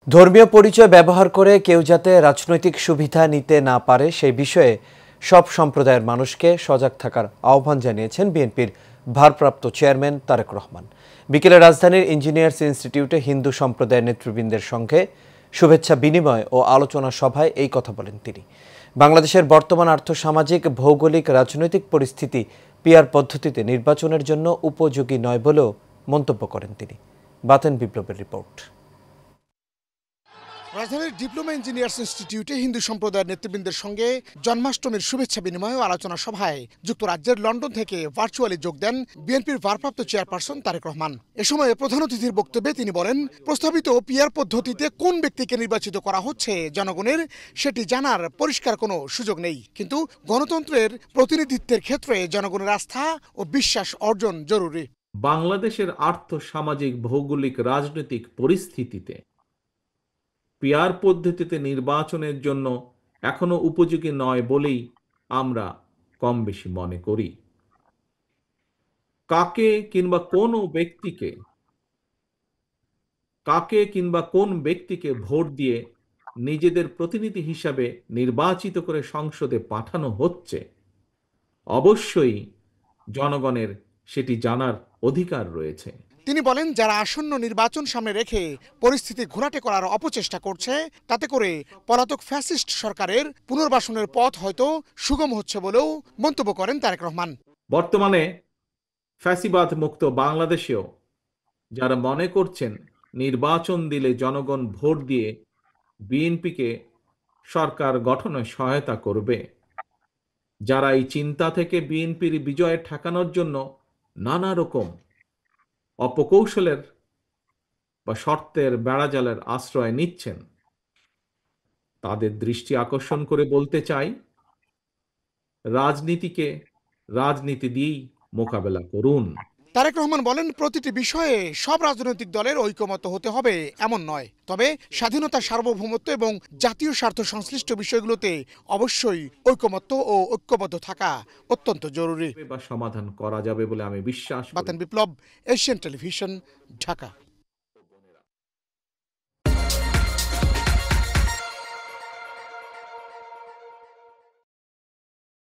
ধর্মীয় পরিচয় ব্যবহার করে কেউ যাতে রাজনৈতিক সুবিধা নিতে না পারে সেই বিষয়ে সব সম্প্রদায়ের মানুষকে সজাগ থাকার আহ্বান জানিয়েছেন বিএনপির ভারপ্রাপ্ত চেয়ারম্যান তারেক রহমান। বিকেলে রাজধানীর ইঞ্জিনিয়ার্স ইনস্টিটিউটে হিন্দু সম্প্রদায়ের নেতৃবৃন্দের সঙ্গে শুভেচ্ছা বিনিময় ও আলোচনা সভায় এই কথা বলেন তিনি। বাংলাদেশের বর্তমান আর্থসামাজিক, ভৌগোলিক, রাজনৈতিক পরিস্থিতি পিআর পদ্ধতিতে নির্বাচনের জন্য উপযোগী নয় বলেও মন্তব্য করেন তিনি। বাতেন বিপ্লবের রিপোর্ট। রাজধানীর ডিপ্লোমা ইঞ্জিনিয়ার্স ইনস্টিটিউটে হিন্দু সম্প্রদায়ের নেতৃবৃন্দের সঙ্গে জন্মাষ্টমীর শুভেচ্ছা বিনিময় ও আলোচনা সভায় যুক্তরাজ্যের লন্ডন থেকে ভার্চুয়ালি যোগ দেন বিএনপির ভারপ্রাপ্ত চেয়ারপারসন তারেক রহমান। এ সময় প্রধান অতিথির বক্তব্যে তিনি বলেন, প্রস্তাবিত পিআর পদ্ধতিতে কোন ব্যক্তিকে নির্বাচিত করা হচ্ছে জনগণের সেটি জানার পরিষ্কার কোনো সুযোগ নেই, কিন্তু গণতন্ত্রের প্রতিনিধিত্বের ক্ষেত্রে জনগণের আস্থা ও বিশ্বাস অর্জন জরুরি। বাংলাদেশের আর্থসামাজিক, ভৌগোলিক, রাজনৈতিক পরিস্থিতিতে পিআর পদ্ধতিতে নির্বাচনের জন্য এখনো উপযোগী নয় বলেই আমরা কম বেশি মনে করি। কাকে কিংবা কোন ব্যক্তিকে ভোট দিয়ে নিজেদের প্রতিনিধি হিসাবে নির্বাচিত করে সংসদে পাঠানো হচ্ছে, অবশ্যই জনগণের সেটি জানার অধিকার রয়েছে। তিনি বলেন, যারা আসন্ন নির্বাচন সামনে রেখে পরিস্থিতি ঘোলাটে করার অপচেষ্টা করছে, তাতে করে পলাতক ফ্যাসিস্ট সরকারের পুনর্বাসনের পথ হয়তো সুগম হচ্ছে বলেও মন্তব্য করেন তারেক রহমান। বর্তমানে ফ্যাসিবাদ মুক্ত বাংলাদেশেও যারা মনে করছেন নির্বাচন দিলে জনগণ ভোট দিয়ে বিএনপিকে সরকার গঠনে সহায়তা করবে, যারা এই চিন্তা থেকে বিএনপির বিজয় ঠেকানোর জন্য নানা রকম অপকৌশলের বা শর্তের বেড়াজালের আশ্রয় নিচ্ছেন, তাদের দৃষ্টি আকর্ষণ করে বলতে চাই, রাজনীতিকে রাজনীতি দিয়েই মোকাবেলা করুন। তারেক রহমান বলেন, প্রতিটি বিষয়ে সব রাজনৈতিক দলের ঐকমত্য হতে হবে এমন নয়, তবে স্বাধীনতা, সার্বভৌমত্ব এবং জাতীয় স্বার্থ সংশ্লিষ্ট বিষয়গুলোতে অবশ্যই ঐকমত্য ও ঐক্যবদ্ধ থাকা অত্যন্ত জরুরি। বা সমাধান করা যাবে বলে আমি বিশ্বাস করি। বাতেন বিপ্লব, এশিয়ান টেলিভিশন, ঢাকা।